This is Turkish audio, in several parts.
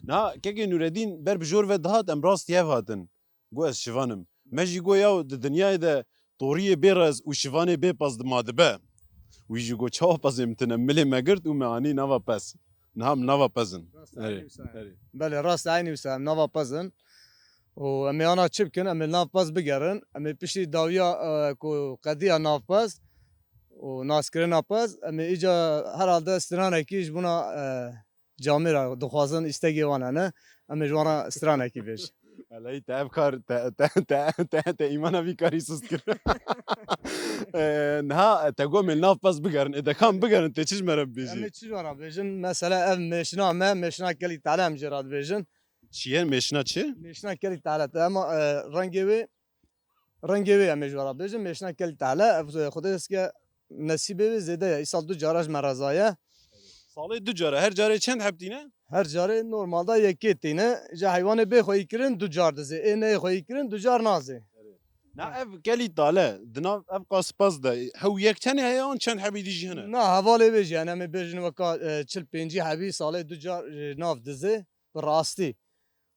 Na keke Nureddin ber bijor ve dahat em rast yev hatin. Go ez şivanim. Me jî go yaw di dinyayê de toriyê bêrez û şivanê bêpas dimadibe. Wî jî got çawa pezê min tune milê me girt û me anî nava pez. Niha min nava pezin. بله راست عینی وسام نوا پزن و امی آنا چی بکن امی ناف پز بگرن امی پیشی داویا کو قدیا ناف پز و ناسکرین ناف پز امی ایجا هر حالده استرانه کیش بنا جامعه را دخوازن استگی وانه نه امی جوانا استرانه کی بیش Alay te ev kar te îmana vî karî sist kir. Niha te got me nav pez bigerin. Edekan bigerin te çi ji me re bibêjî? امی چی جوانا بیشن مثلا ev meşna me meşna keli تعالی ام جراد بیشن Çi ye meşina çi? meşna keli تعالی ama رنگی امی جوارا بیشن meşna keli تعالی خدا است که نصیبه زیاده ایسال دو جارش مرزایه Salê du cara her carê çend hebtîne? her carê normalde yekê tîne ji heywanê bê xweyî kirin du car dizê ê neyê xweyî kirin du car nazê Na ev gelî dale di nav ev qaspas de hew yek tenê heye an çend hebî dijî hene? na hevalê bê jî hene em ê bêjin weka çil pêncî hebî salê du car nav dizê bi rastî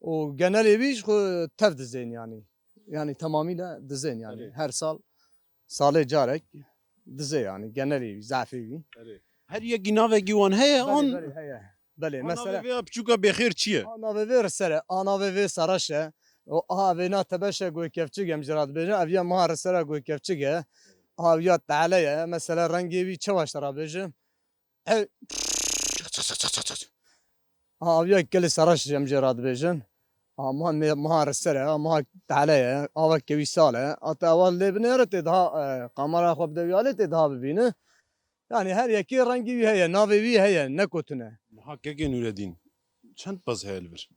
û genelê wî ji xwe tev dizên yanî yani tamamıyla dizên yani her sal salê carek dizê yani genelê wî zafê wî Her yekî navekî wan heye an heye belê mesela mesela vê piçûka bêxêr çi ye? Anave ver sere, anave ver saraşe. O avena tebeşe goy kefçig em cirat beje, avya mahar sere goy kefçig e. Avya taleye, mesela rengi vi çavaş tara beje. Ev avya keli saraş em cirat beje. Ama ne mahar sere, ama taleye, avak kevi sale. Ata aval lebne rete daha kamera xob devyale te daha bibine. Yani her yeki rengi vi heye, nave vi heye, ne kotune. Niha keke Nureddin çend pez heye li vir?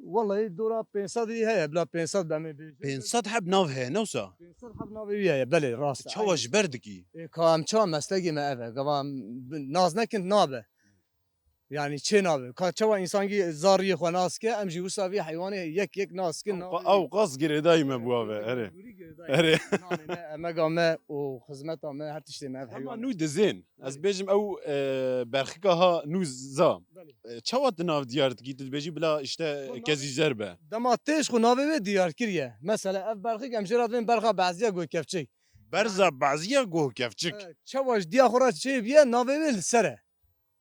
Vallahi dora 500 vi heye, bla 500 deme beje. 500 heb nav heye newsa? 500 حب ناویه بله راست Çawa ji ber dikî? کام چا مسلگی ما اوه گوام ناز نکن نابه yani چه نابه که چوا انسان کی زاری خو ناز که ام جی وساوی حیوان یک ناز کن Ew qas girê dayî me bû ave erê. Erê. اما گامه و خدمت ما هر تشتی ما Hema حیوان nû dizên ez bêjim ew berxika ha nû za. Çawa di nav diyar dikî tu dibêjî bila işte kezî zer be. دما تیش خو ناوی و دیار کریه مثلا اف برخی گم جرات بین برخا بعضیا گو کفچی Berza baziya goh kevçik. چواش دیا خورا چه بیه ناوی و سره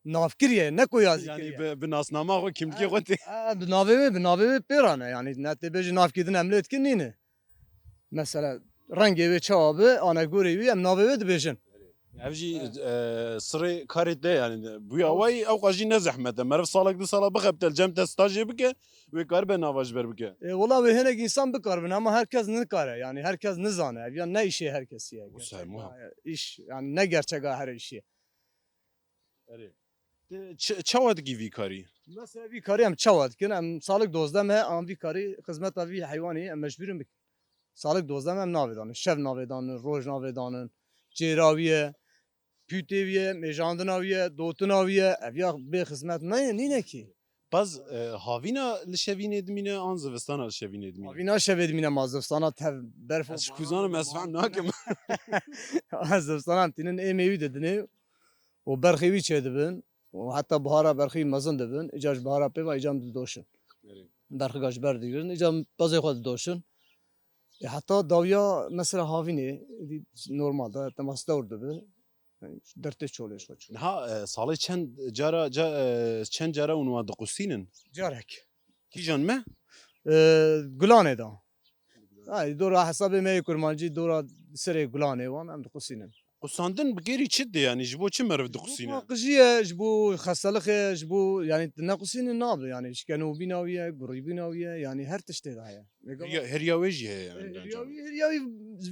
ناف کریه نکو یازی Yani کریه bi nasnama xwe kimkî xwe tê. Navê pêrane yani netêbêjî navkîdin em lê dikin nîne. Mesela rengê wê çawa bi anegorê wî em navê wê dibêjin. Ev jî sirê karê te yani bûya wê ew qas jî ne zehmet e. Meriv salek di sala bixebtel cem te stajê bike wê karibe nava ji ber bike. Valla wê hinek insan bikarbin ama herkes nikare yani herkes nizane ev ya ne işê herkes ye. İş yani ne gerçeka her işi. Çawa dikî vî karî? Mesela vî karî em çawa dikin em salık dozdem he an vî karî xizmeta vî heywanê em mecbûrin bikin. Salık dozdem em navê danin, şev navê danin, roj navê danin, cêraviye, pûtêviye, mêjandinaviye, dotunaviye, ev ya bê xizmet nayê nîne ki. Baz havîna li şevînê dimîne an zivistana li şevînê dimîne. Avîna şevê dimîne ma zivstana tev berf Ez ji kuzanim ez fehm nakim. zivstanan tînin êmê wî didinê û berxê wî çêdibin û heta bihara berxî mezin dibin, îca ji bihara pêva îca didoşin. Berxiga ji ber digirin, îca bazê xwe didoşin. Heta dawiya mesela havînê normal da temas dewr dibe. Dertê çolê xwe çû. Ha salê çend cara çend cara û wan diqusînin? Carek. Kîjan me? Gulanê da. Ay dora hesabê me kurmancî dora serê gulanê wan em diqusînin. Qusandin bi gêrî çi de yani ji bo çi meriv diqusîne? Qijiye ji bo xestelixê ji bo yani nequsînê nabe yani şkenûbînaviye, gurîbînaviye yani her tiştê de heye. Heriya wê jî heye yani. Heriyavî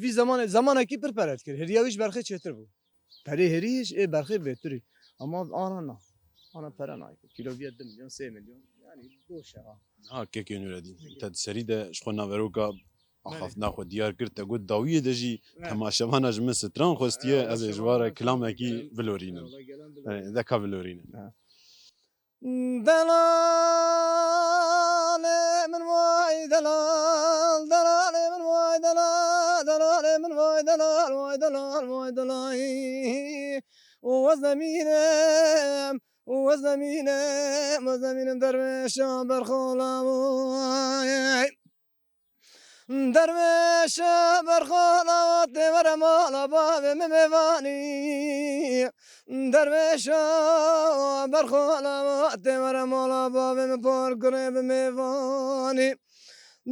vî zamanekî pir peret kir. Heriyavî ji berxê çêtir bû. Perê herî ji ê berxê bêtirî. Ama ana na. Ana pere nayê. Kiloviye 2 milyon 3 milyon. Yani boş ya. Ha kekê Nureddin. Te di serî de ji xwe naveroka axaftina xwe diyar kir te got dawiyê de jî temaşevana ji min stran xwestiye ez ê ji wara kilamekî bilorînim. Deka bilorînim. Delalê min vay delal, delalê min vay delal, delalê min vay delal, vay delal, vay delal. وز نميرم وزمینم درویشا برخولاوی درویشا برخولاوی تیور مالا باب میوانی درویشا برخولاوی تیور مالا باب میپر گریب میوانی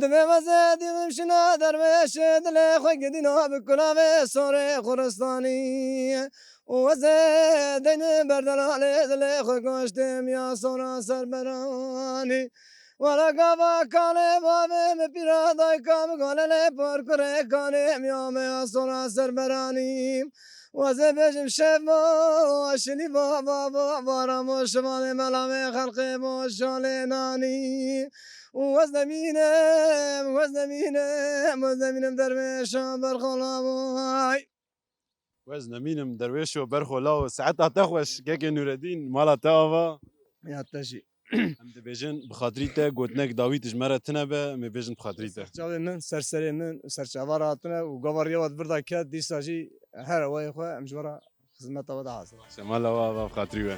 دبی وزه دیدم شنا درویش دل خوی گدینا بکلاوی سوره خورستانی وزه دین بردلالی دل خوی گشتم یا سورا سربرانی ولا قابا کاله بابه مپیرادای کام گاله پر کره کانه میام یا سورا سربرانی وزه بجم شبا شلی بابا بارم و شمال ملام خلق با شال نانی وزنمینم درویشا برخلاوی وز نمینم درویش و برخولا و ساعت تخوش که نوردین مالا تاوا یا تشی هم دبیجن بخاطری تا گوتنک داویدش مرا تنبه می بیجن بخاطری تا سرچاوی من سرسری من سرچاوار هاتنه و گواریا ود بردا کرد دیساجی هر وای خو امجورا خدمت و حاضر شمالا و بخاطری و